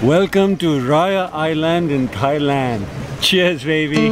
Welcome to Raya Island in Thailand. Cheers, baby.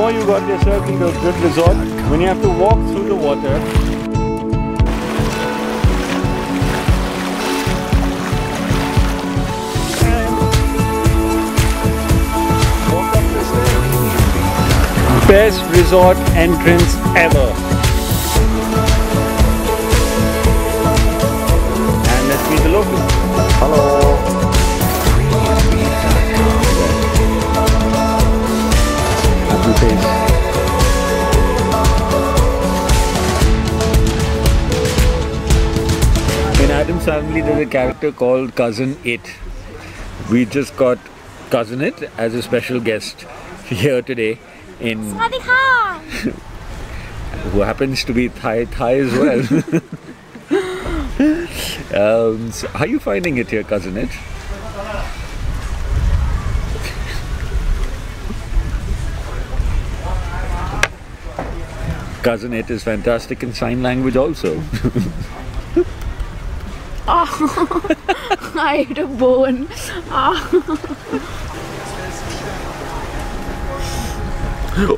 You got yourself into a good resort when you have to walk through the water. And walk up the stairs. Best resort entrance ever. And let's meet the locals. Hello. In Adam's Family, there's a character called Cousin It. We just got Cousin It as a special guest here today in who happens to be Thai as well. So how are you finding it here, Cousin It? Cousin It is fantastic in sign language also. I ate a bone.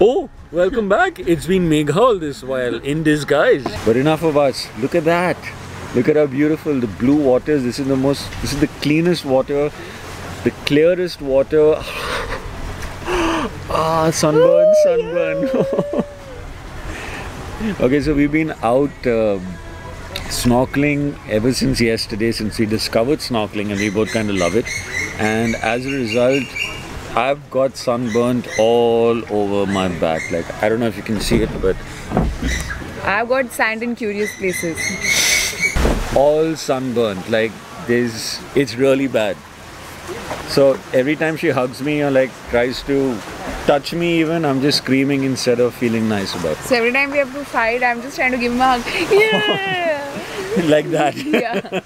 Oh, welcome back. It's been Megha all this while in disguise. But enough of us. Look at that. Look at how beautiful the blue waters. This is the cleanest water, the clearest water. Sunburn. Okay, so we've been out snorkeling ever since yesterday, since we discovered snorkeling, and we both kind of love it. And as a result, I've got sunburnt all over my back. Like, I don't know if you can see it, but I've got sand in curious places. All sunburnt. Like, it's really bad. So every time she hugs me or like tries to touch me even, I'm just screaming instead of feeling nice about it. So every time we have to fight, I'm just trying to give him a hug. Yeah! Like that. Yeah.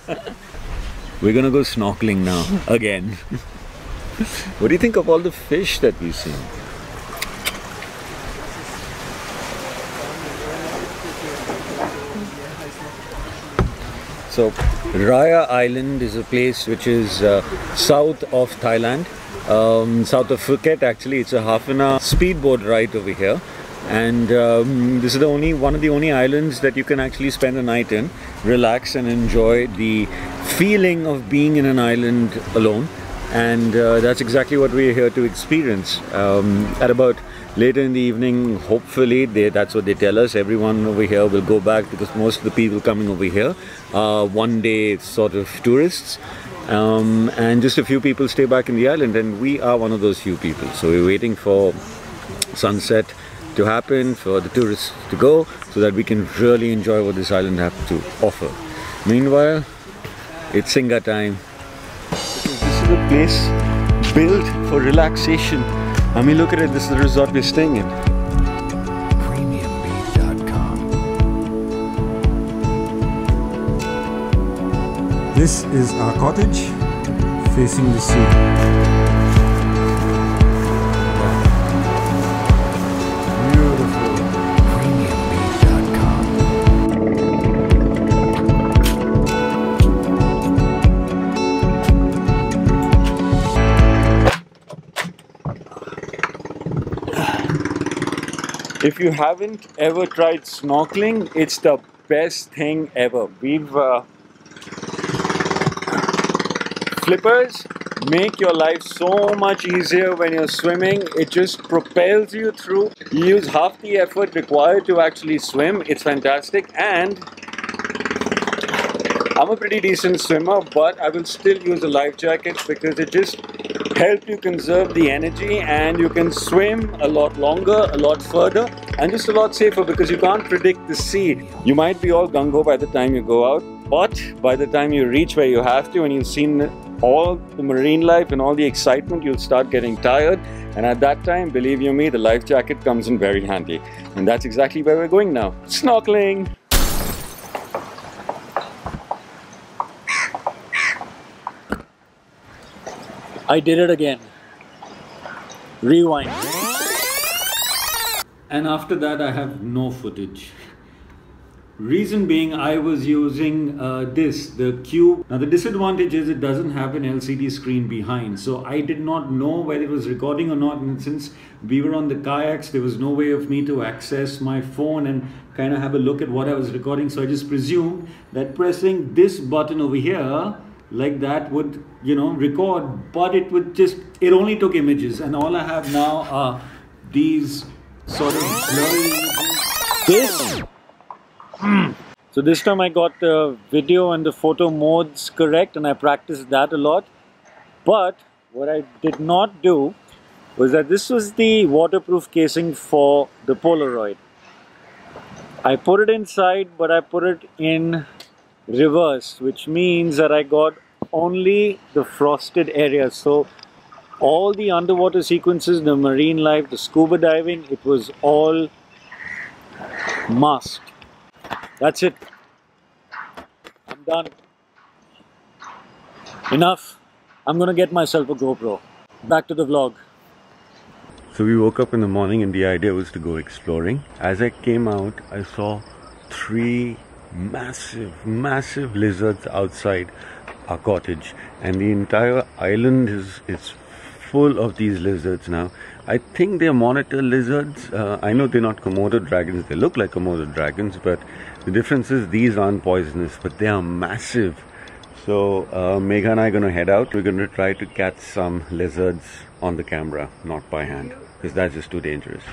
We're gonna go snorkeling now, again. What do you think of all the fish that we've seen? So, Raya Island is a place which is south of Thailand, south of Phuket actually. It's a half-an-hour speedboat ride over here. And this is one of the only islands that you can actually spend a night in, relax and enjoy the feeling of being in an island alone. And that's exactly what we're here to experience. At about later in the evening, hopefully, that's what they tell us, everyone over here will go back, because most of the people coming over here are one-day sort of tourists. And just a few people stay back in the island, and we are one of those few people. So we're waiting for sunset to happen, for the tourists to go, so that we can really enjoy what this island has to offer. Meanwhile, it's Singa time. This is a place built for relaxation. I mean, look at it, this is the resort we're staying in. This is our cottage facing the sea. If you haven't ever tried snorkeling, it's the best thing ever. Flippers make your life so much easier when you're swimming. It just propels you through. You use half the effort required to actually swim. It's fantastic. And I'm a pretty decent swimmer, but I will still use a life jacket because it just helps you conserve the energy, and you can swim a lot longer, a lot further, and just a lot safer because you can't predict the sea. You might be all gung-ho by the time you go out, but by the time you reach where you have to and you've seen all the marine life and all the excitement, you'll start getting tired. And at that time, believe you me, the life jacket comes in very handy. And that's exactly where we're going now. Snorkeling! I did it again. Rewind. And after that, I have no footage. Reason being, I was using the Cube. Now the disadvantage is it doesn't have an LCD screen behind. So I did not know whether it was recording or not. And since we were on the kayaks, there was no way of me to access my phone and kind of have a look at what I was recording. So I just presumed that pressing this button over here, like that, would, you know, record. But it would just, it only took images. And all I have now are these sort of blurry images. So this time I got the video and the photo modes correct, and I practiced that a lot. But what I did not do was that this was the waterproof casing for the Polaroid. I put it inside, but I put it in reverse, which means that I got only the frosted areas. So all the underwater sequences, the marine life, the scuba diving, it was all masked. That's it. I'm done. Enough. I'm gonna get myself a GoPro. Back to the vlog. So we woke up in the morning and the idea was to go exploring. As I came out, I saw 3 massive lizards outside our cottage, and the entire island is full of these lizards now. I think they're monitor lizards. I know they're not Komodo dragons. They look like Komodo dragons, but the difference is these aren't poisonous, but they are massive. So Megha and I are going to head out. We're going to try to catch some lizards on the camera, not by hand, because that's just too dangerous.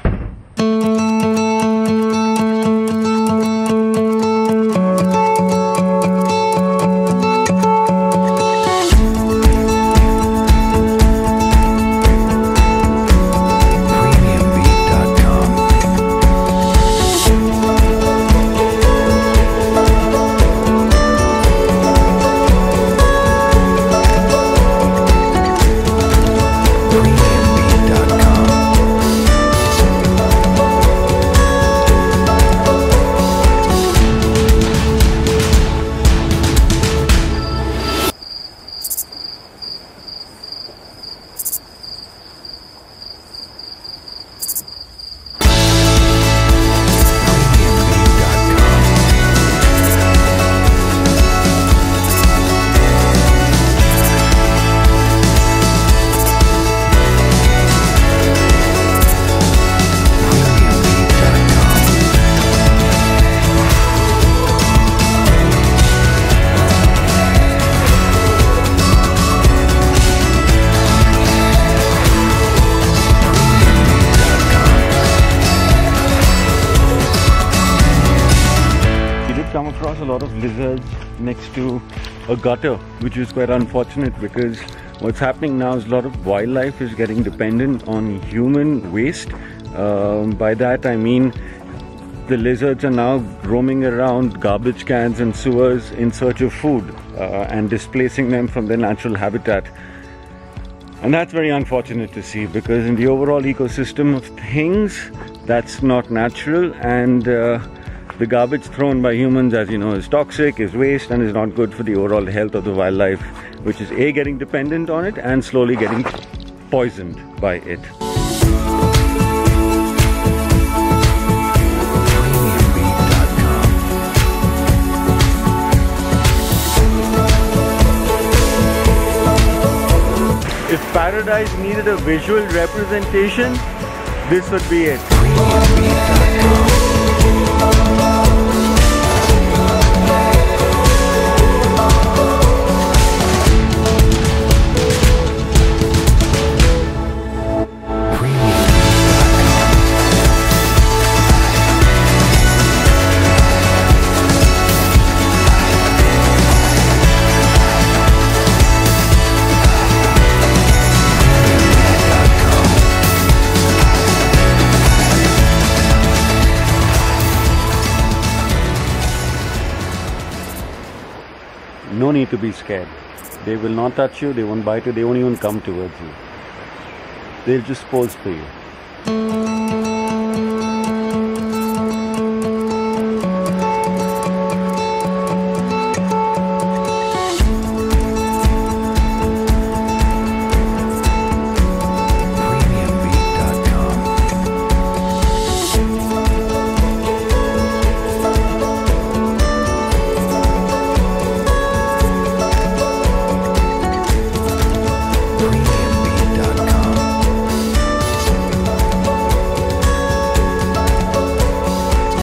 Come across a lot of lizards next to a gutter, which is quite unfortunate because what's happening now is a lot of wildlife is getting dependent on human waste. By that I mean the lizards are now roaming around garbage cans and sewers in search of food and displacing them from their natural habitat. And that's very unfortunate to see, because in the overall ecosystem of things, that's not natural. And the garbage thrown by humans, as you know, is toxic, is waste, and is not good for the overall health of the wildlife, which is A, getting dependent on it, and slowly getting poisoned by it. If paradise needed a visual representation, this would be it. No need to be scared. They will not touch you, they won't bite you, they won't even come towards you. They'll just pose for you.